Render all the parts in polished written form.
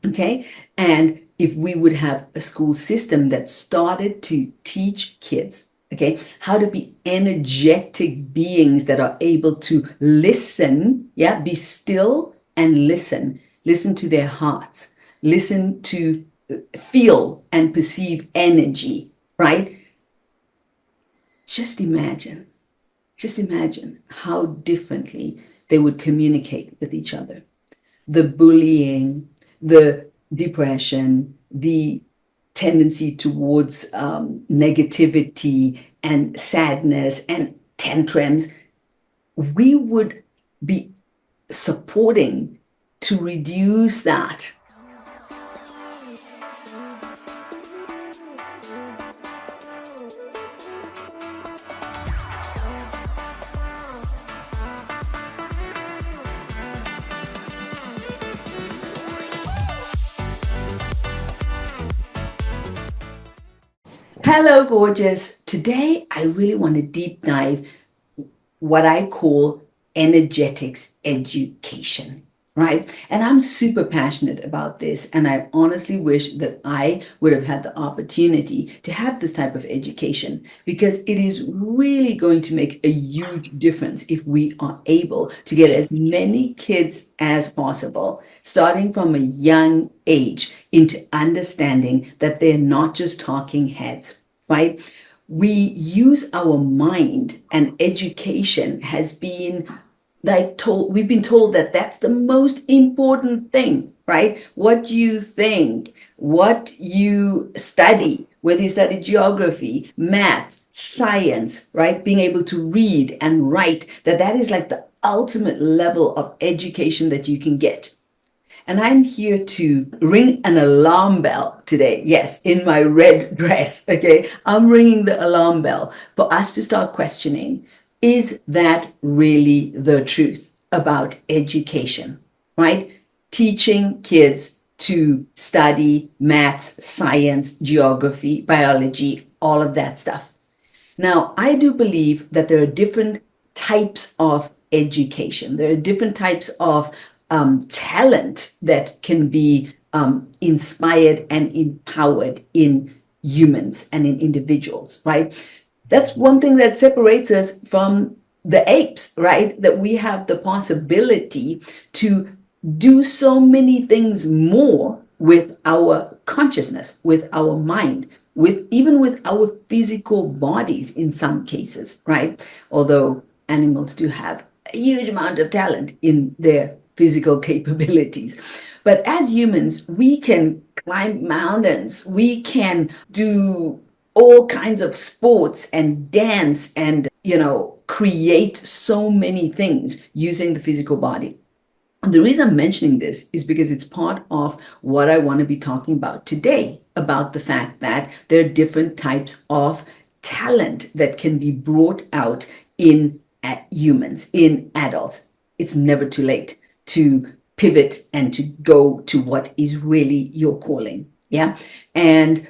Okay. And if we would have a school system that started to teach kids, okay, how to be energetic beings that are able to listen, yeah, be still and listen to their hearts, listen to feel and perceive energy, right? Just imagine, just imagine how differently they would communicate with each other. The bullying, the depression, the tendency towards negativity and sadness and tantrums, we would be supporting to reduce that. Hello, gorgeous. Today, I really want to deep dive what I call energetics education, right? And I'm super passionate about this. And I honestly wish that I would have had the opportunity to have this type of education because it is really going to make a huge difference if we are able to get as many kids as possible, starting from a young age, into understanding that they're not just talking heads, right? We use our mind, and education has been we've been told that that's the most important thing, right? What you think, what you study, whether you study geography, math, science, right? Being able to read and write, that is like the ultimate level of education that you can get. And I'm here to ring an alarm bell today. Yes, in my red dress. Okay. I'm ringing the alarm bell for us to start questioning, is that really the truth about education, right? Teaching kids to study math, science, geography, biology, all of that stuff. Now, I do believe that there are different types of education. There are different types of talent that can be inspired and empowered in humans and in individuals, right? That's one thing that separates us from the apes, right? That we have the possibility to do so many things more with our consciousness, with our mind, with even with our physical bodies in some cases, right? Although animals do have a huge amount of talent in their physical capabilities. But as humans, we can climb mountains, we can do all kinds of sports and dance and, create so many things using the physical body. And the reason I'm mentioning this is because it's part of what I want to be talking about today, about the fact that there are different types of talent that can be brought out in humans, in adults. It's never too late to pivot and to go to what is really your calling. Yeah. And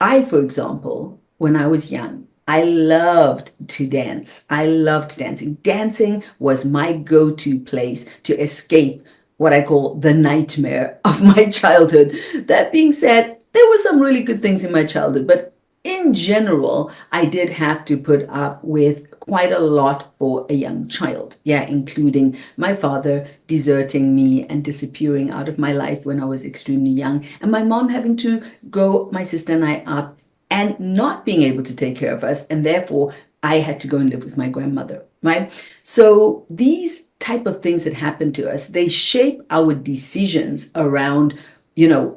I, for example, when I was young, I loved to dance. I loved dancing. Dancing was my go-to place to escape what I call the nightmare of my childhood. That being said, there were some really good things in my childhood, but in general, I did have to put up with quite a lot for a young child. Yeah, including my father deserting me and disappearing out of my life when I was extremely young, and my mom having to grow my sister and I up and not being able to take care of us. And therefore, I had to go and live with my grandmother, right? So these type of things that happen to us, they shape our decisions around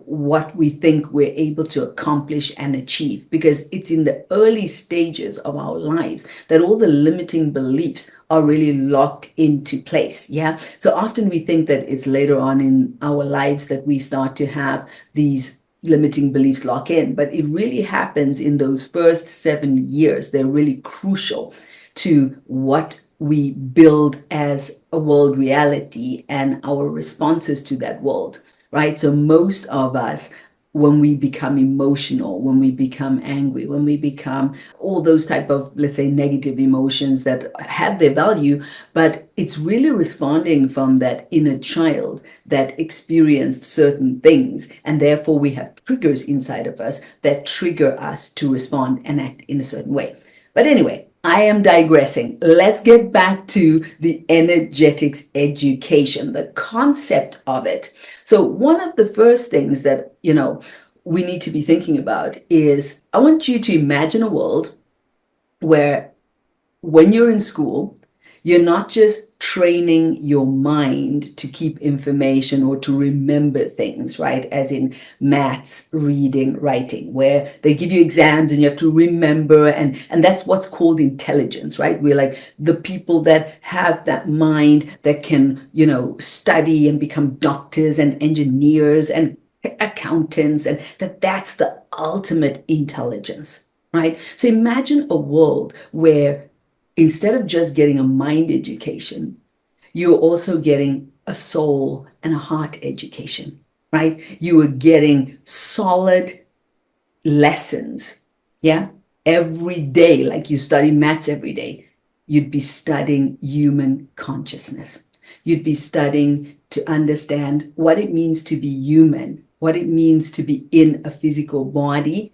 what we think we're able to accomplish and achieve, because it's in the early stages of our lives that all the limiting beliefs are really locked into place. Yeah. So often we think that it's later on in our lives that we start to have these limiting beliefs lock in, but it really happens in those first 7 years. They're really crucial to what we build as a world reality and our responses to that world, right? So most of us when we become emotional, when we become angry, when we become all those type of, let's say, negative emotions that have their value, but it's really responding from that inner child that experienced certain things. And therefore we have triggers inside of us that trigger us to respond and act in a certain way. But anyway, I am digressing. Let's get back to the energetics education, the concept of it. So one of the first things that, we need to be thinking about is I want you to imagine a world where when you're in school, you're not just training your mind to keep information or to remember things, right? As in maths, reading, writing, where they give you exams and you have to remember, and that's what's called intelligence, right? We're like the people that have that mind that can, study and become doctors and engineers and accountants, and that's the ultimate intelligence, right? So imagine a world where instead of just getting a mind education, you're also getting a soul and a heart education, right? You are getting solid lessons, yeah? Every day, like you study maths every day, you'd be studying human consciousness. You'd be studying to understand what it means to be human, what it means to be in a physical body,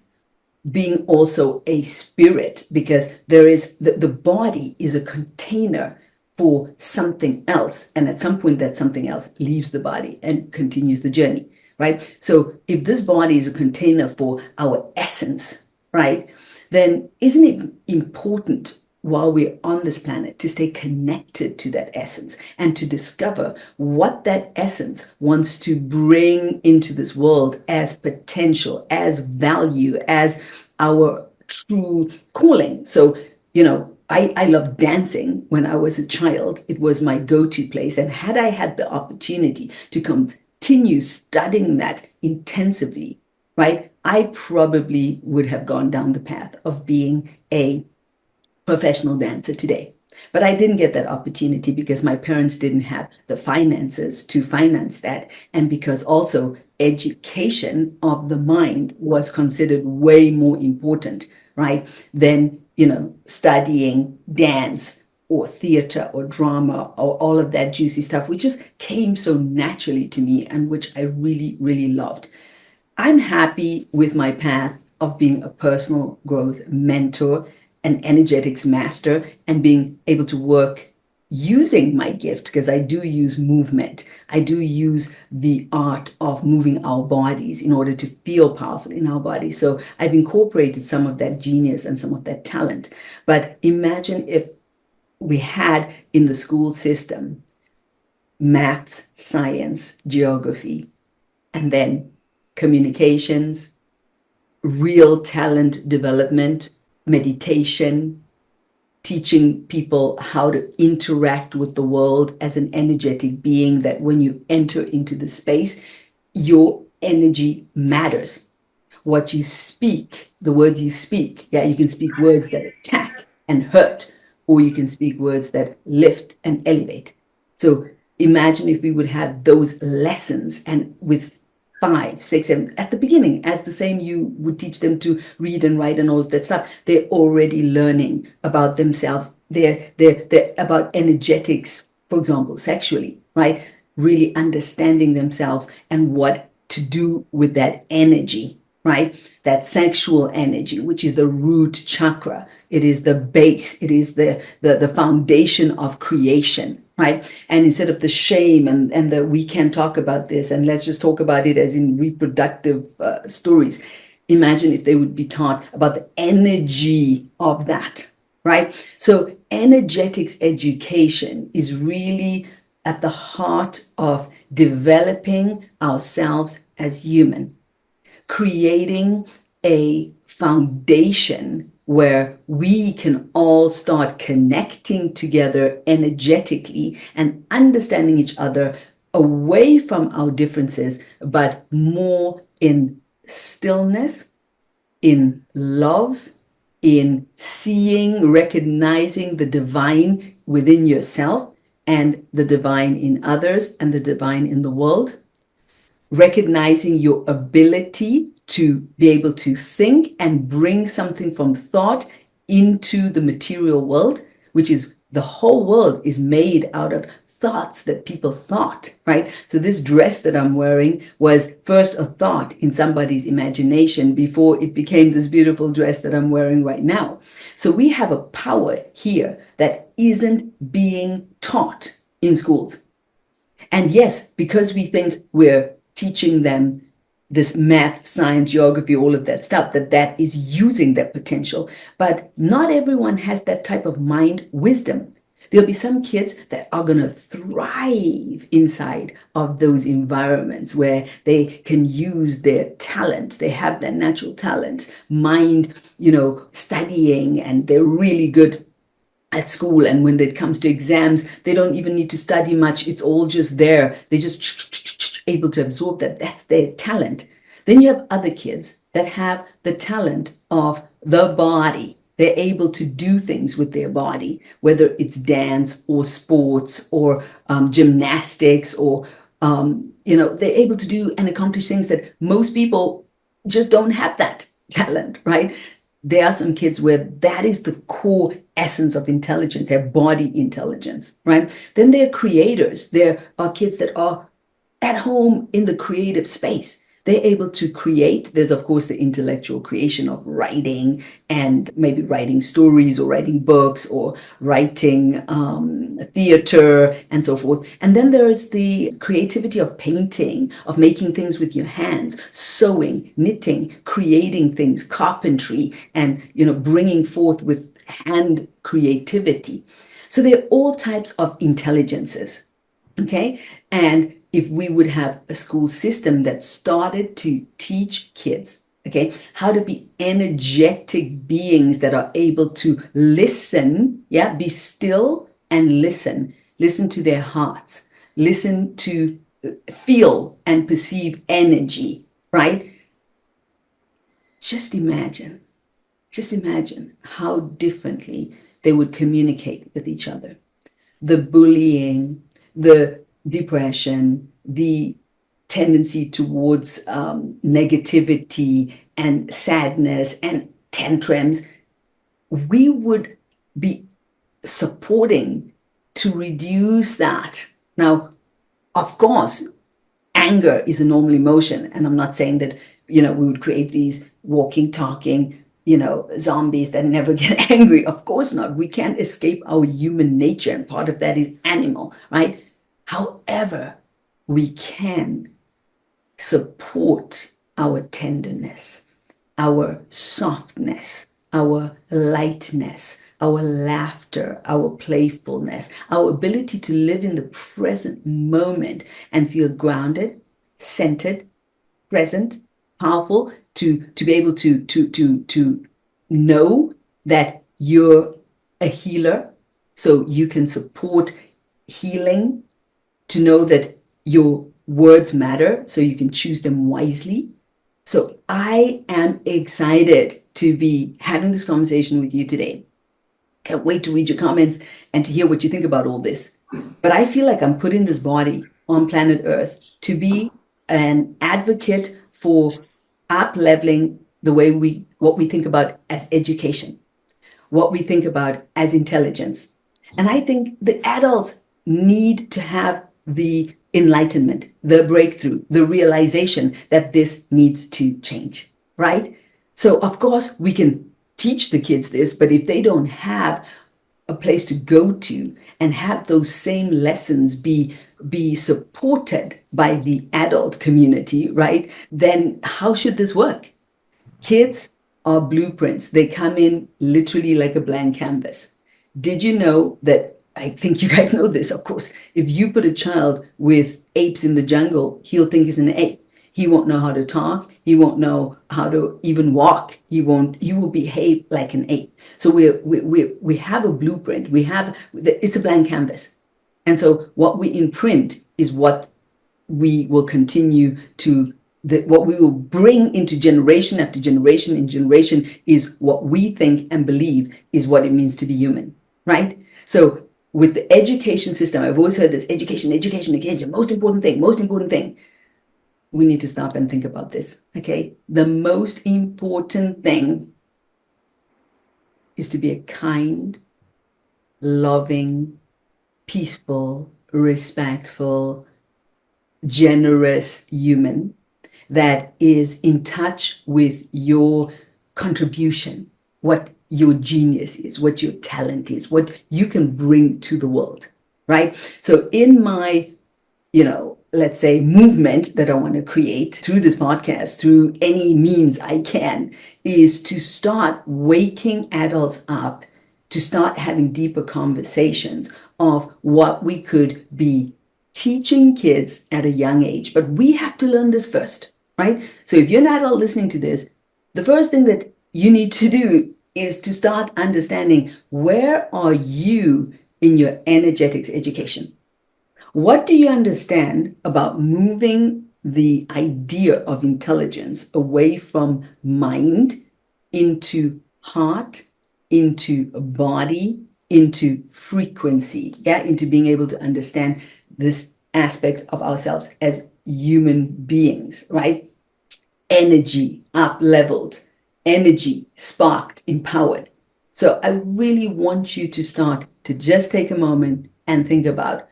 being also a spirit, because there is the body is a container for something else, and at some point that something else leaves the body and continues the journey, right? So if this body is a container for our essence, right, then isn't it important while we're on this planet to stay connected to that essence and to discover what that essence wants to bring into this world as potential, as value, as our true calling? So, I loved dancing when I was a child. It was my go-to place. And had I had the opportunity to continue studying that intensively, right, I probably would have gone down the path of being a professional dancer today. But I didn't get that opportunity because my parents didn't have the finances to finance that. And because also education of the mind was considered way more important, right, than, studying dance or theater or drama or all of that juicy stuff, which just came so naturally to me and which I really, really loved. I'm happy with my path of being a personal growth mentor, an energetics master, and being able to work using my gift, because I do use movement. I do use the art of moving our bodies in order to feel powerful in our bodies. So I've incorporated some of that genius and some of that talent. But imagine if we had in the school system math, science, geography, and then communications, real talent development, meditation, teaching people how to interact with the world as an energetic being, that when you enter into the space, your energy matters. What you speak, the words you speak, yeah, you can speak words that attack and hurt, or you can speak words that lift and elevate. So imagine if we would have those lessons, and with 5, 6, 7 at the beginning, as the same you would teach them to read and write and all of that stuff, they're already learning about themselves. They're about energetics, for example, sexually, right? Really understanding themselves and what to do with that energy, right? That sexual energy, which is the root chakra. It is the base. It is the foundation of creation, right? And instead of the shame and the we can't talk about this and let's just talk about it as in reproductive stories, imagine if they would be taught about the energy of that, right? So energetics education is really at the heart of developing ourselves as human, creating a foundation where we can all start connecting together energetically and understanding each other away from our differences, but more in stillness, in love, in seeing, recognizing the divine within yourself and the divine in others and the divine in the world. recognizing your ability to be able to think and bring something from thought into the material world, which is the whole world is made out of thoughts that people thought, right? So this dress that I'm wearing was first a thought in somebody's imagination before it became this beautiful dress that I'm wearing right now. So we have a power here that isn't being taught in schools. And yes, because we think we're teaching them this math, science, geography, all of that stuff, that is using their potential. But not everyone has that type of mind wisdom. There'll be some kids that are going to thrive inside of those environments where they can use their talent. They have that natural talent, mind, studying, and they're really good at school, and when it comes to exams they don't even need to study much. It's all just there. They just able to absorb that. That's their talent. Then you have other kids that have the talent of the body. They're able to do things with their body, whether it's dance or sports or gymnastics or they're able to do and accomplish things that most people just don't have that talent, right? There are some kids where that is the core essence of intelligence, their body intelligence, right? Then there are creators. There are kids that are at home in the creative space. They're able to create. There's, of course, the intellectual creation of writing and maybe writing stories or writing books or writing theater and so forth. And then there's the creativity of painting, of making things with your hands, sewing, knitting, creating things, carpentry, and, bringing forth with hand creativity. So there are all types of intelligences. Okay. And if we would have a school system that started to teach kids, okay, how to be energetic beings that are able to listen, be still and listen to their hearts, listen to feel and perceive energy, right? Just imagine how differently they would communicate with each other. The bullying, the depression, the tendency towards negativity and sadness and tantrums, we would be supporting to reduce that. Now, of course, anger is a normal emotion, and I'm not saying that, we would create these walking, talking, zombies that never get angry. Of course not. We can't escape our human nature, and part of that is animal, right? However, we can support our tenderness, our softness, our lightness, our laughter, our playfulness, our ability to live in the present moment and feel grounded, centered, present, powerful, to be able to know that you're a healer, so you can support healing, to know that your words matter, so you can choose them wisely. So I am excited to be having this conversation with you today. Can't wait to read your comments and to hear what you think about all this. But I feel like I'm putting this body on planet Earth to be an advocate for up-leveling the way what we think about as education, what we think about as intelligence. And I think the adults need to have the enlightenment, the breakthrough, the realization that this needs to change, right? So of course we can teach the kids this, but if they don't have a place to go to and have those same lessons be supported by the adult community, right? Then how should this work? Kids are blueprints. They come in literally like a blank canvas. Did you know that, I think you guys know this, of course, if you put a child with apes in the jungle, he'll think he's an ape. He won't know how to talk. He won't know how to even walk. He will behave like an ape. So we have a blueprint. It's a blank canvas. And so what we imprint is what we will continue to, what we will bring into generation after generation in generation is what we think and believe is what it means to be human, right? So with the education system, I've always heard this: education, most important thing. we need to stop and think about this. Okay. The most important thing is to be a kind, loving, peaceful, respectful, generous human that is in touch with your contribution, what your genius is, what your talent is, what you can bring to the world, right? So in my, let's say movement that I want to create through this podcast, through any means I can, is to start waking adults up, to start having deeper conversations of what we could be teaching kids at a young age. But we have to learn this first, right? So if you're an adult listening to this, the first thing that you need to do is to start understanding, where are you in your energetics education? What do you understand about moving the idea of intelligence away from mind into heart, into body, into frequency, into being able to understand this aspect of ourselves as human beings, right? Energy up leveled, energy sparked, empowered. So I really want you to start to just take a moment and think about,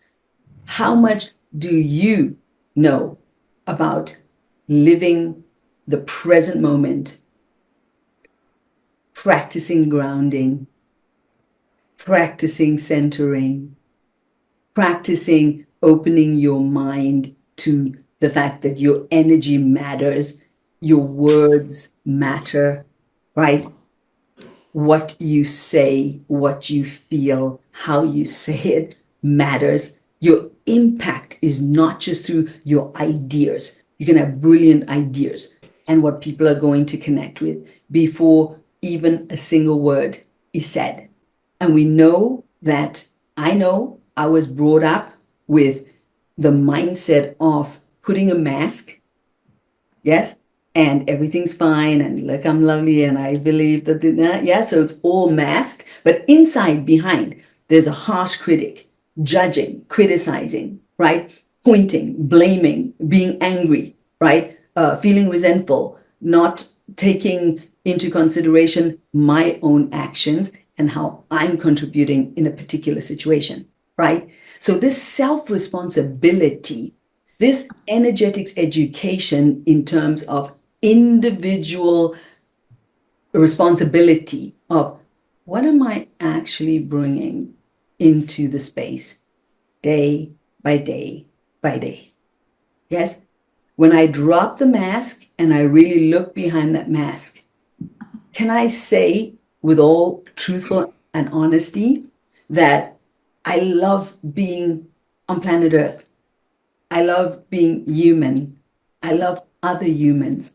how much do you know about living the present moment, practicing grounding, practicing centering, practicing opening your mind to the fact that your energy matters, your words matter, right? What you say, what you feel, how you say it matters. Your impact is not just through your ideas. You can have brilliant ideas and what people are going to connect with before even a single word is said. And we know that, I was brought up with the mindset of putting a mask, yes, and everything's fine, and look, I'm lovely, and I believe that, so it's all mask, but inside, behind, there's a harsh critic, judging, criticizing, right? Pointing, blaming, being angry, right? Feeling resentful, not taking into consideration my own actions and how I'm contributing in a particular situation, right? So this self-responsibility, this energetics education in terms of individual responsibility of, what am I actually bringing into the space day by day by day? Yes. When I drop the mask and I really look behind that mask, can I say with all truthful and honesty that I love being on planet Earth? I love being human. I love other humans.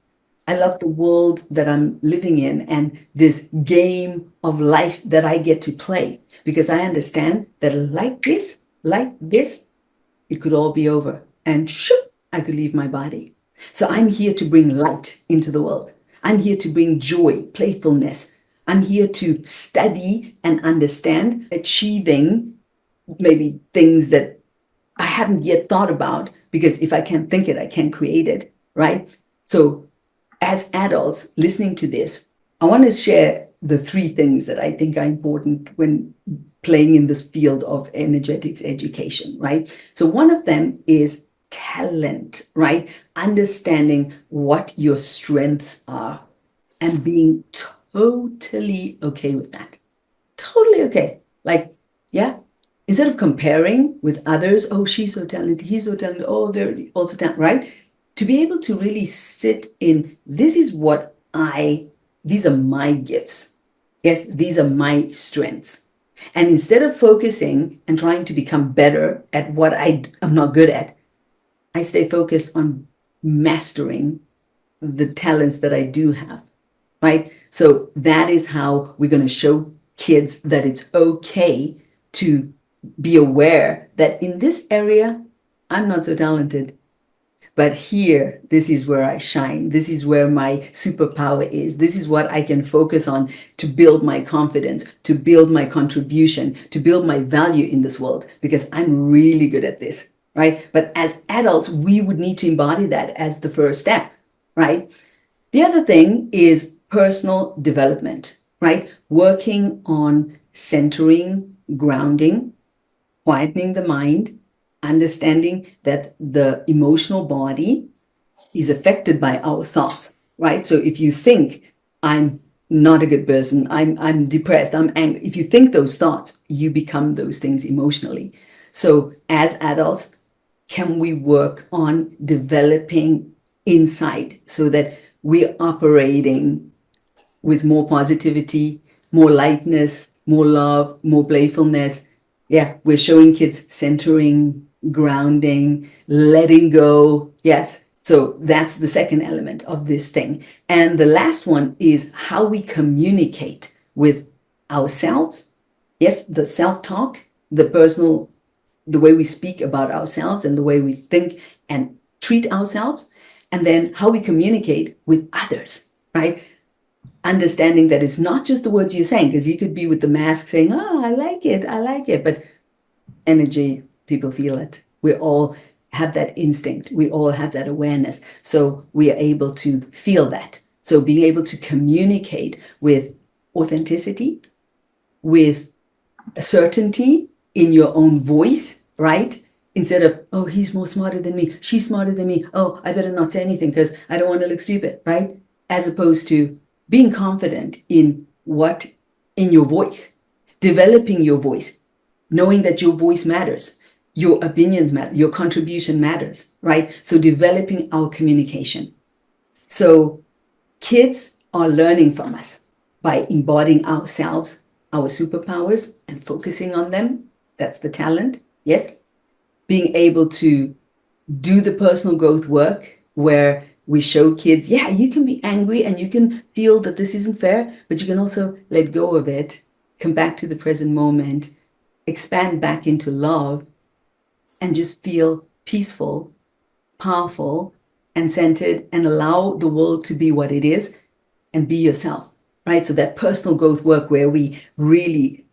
I love the world that I'm living in and this game of life that I get to play, because I understand that like this, it could all be over and shoop, I could leave my body. So I'm here to bring light into the world. I'm here to bring joy, playfulness. I'm here to study and understand, achieving maybe things that I haven't yet thought about, because if I can't think it, I can't create it, right? So as adults listening to this, I want to share the three things that I think are important when playing in this field of energetics education, right? So one of them is talent, right? Understanding what your strengths are and being totally okay with that. Totally okay. Like, yeah, instead of comparing with others, oh, she's so talented, he's so talented, oh, they're also talented, right? To be able to really sit in, these are my gifts. Yes, these are my strengths. And instead of focusing and trying to become better at what I'm not good at, I stay focused on mastering the talents that I do have, right? So that is how we're going to show kids that it's okay to be aware that in this area, I'm not so talented. But here, this is where I shine. This is where my superpower is. This is what I can focus on to build my confidence, to build my contribution, to build my value in this world, because I'm really good at this, right? But as adults, we would need to embody that as the first step, right? The other thing is personal development, right? Working on centering, grounding, quietening the mind, understanding that the emotional body is affected by our thoughts, right? So if you think I'm not a good person, I'm depressed, I'm angry, if you think those thoughts, you become those things emotionally. So as adults, can we work on developing insight so that we're operating with more positivity, more lightness, more love, more playfulness? Yeah, we're showing kids centering, grounding, letting go. Yes. So that's the second element of this thing. And the last one is how we communicate with ourselves. Yes, the self talk, the personal, the way we speak about ourselves and the way we think and treat ourselves. And then how we communicate with others, right? Understanding that it's not just the words you're saying, because you could be with the mask saying, oh, I like it. But energy, people feel it. We all have that instinct. We all have that awareness. So we are able to feel that. So being able to communicate with authenticity, with certainty in your own voice, right? Instead of, oh, he's more smarter than me, she's smarter than me, oh, I better not say anything because I don't want to look stupid, right? As opposed to being confident in what, in your voice, developing your voice, knowing that your voice matters, your opinions matter, your contribution matters, right? So developing our communication. So kids are learning from us by embodying ourselves, our superpowers, and focusing on them. That's the talent. Yes. Being able to do the personal growth work where we show kids, yeah, you can be angry and you can feel that this isn't fair, but you can also let go of it, come back to the present moment, expand back into love, and just feel peaceful, powerful, and centered, and allow the world to be what it is and be yourself, right? So that personal growth work where we really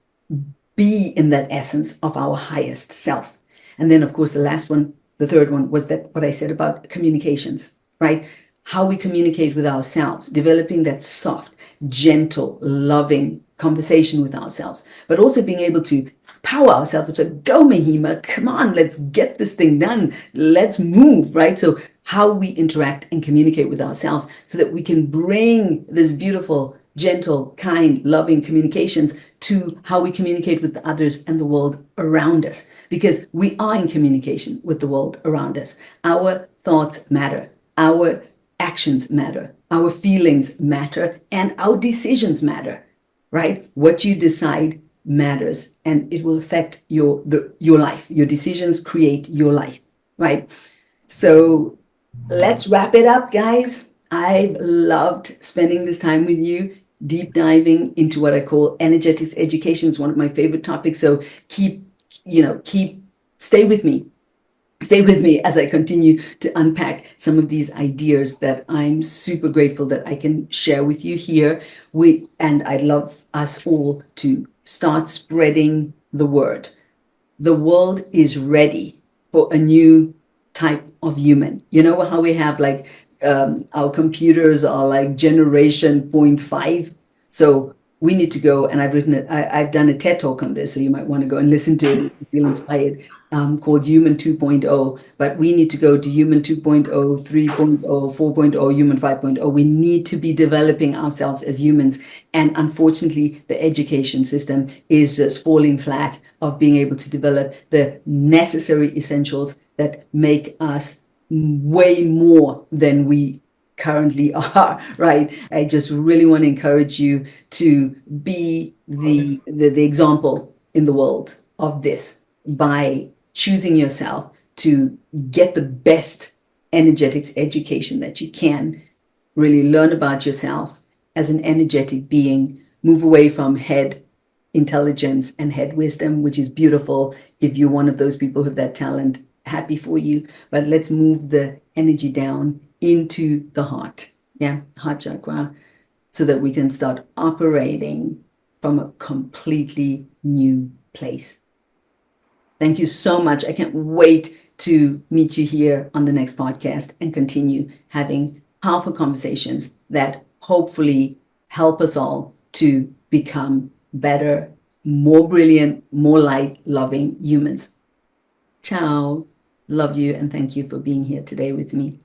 be in that essence of our highest self. And then, of course, the last one, the third one was that what I said about communications, right? How we communicate with ourselves, developing that soft, gentle, loving conversation with ourselves, but also being able to power ourselves up. So go, Mahima, come on, let's get this thing done. Let's move, right? So how we interact and communicate with ourselves so that we can bring this beautiful, gentle, kind, loving communications to how we communicate with others and the world around us, because we are in communication with the world around us. Our thoughts matter, our actions matter, our feelings matter, and our decisions matter, right? What you decide matters, and it will affect your life. Your decisions create your life, right? So let's wrap it up, guys. I've loved spending this time with you, deep diving into what I call energetics education. Is one of my favorite topics. So stay with me. Stay with me as I continue to unpack some of these ideas that I'm super grateful that I can share with you here. And I'd love us all to start spreading the word. The world is ready for a new type of human. You know how we have like our computers are like generation point 0.5. So we need to go, and I've written it. I've done a TED talk on this, so you might want to go and listen to it if you feel inspired. Called Human 2.0. But we need to go to Human 2.0, 3.0, 4.0, Human 5.0. We need to be developing ourselves as humans. And unfortunately, the education system is just falling flat of being able to develop the necessary essentials that make us way more than we currently are, right? I just really want to encourage you to be the example in the world of this by choosing yourself to get the best energetics education that you can, really learn about yourself as an energetic being, move away from head intelligence and head wisdom, which is beautiful. If you're one of those people who have that talent, happy for you. But let's move the energy down into the heart. Yeah, heart chakra, so that we can start operating from a completely new place. Thank you so much. I can't wait to meet you here on the next podcast and continue having powerful conversations that hopefully help us all to become better, more brilliant, more light loving humans. Ciao. Love you and thank you for being here today with me.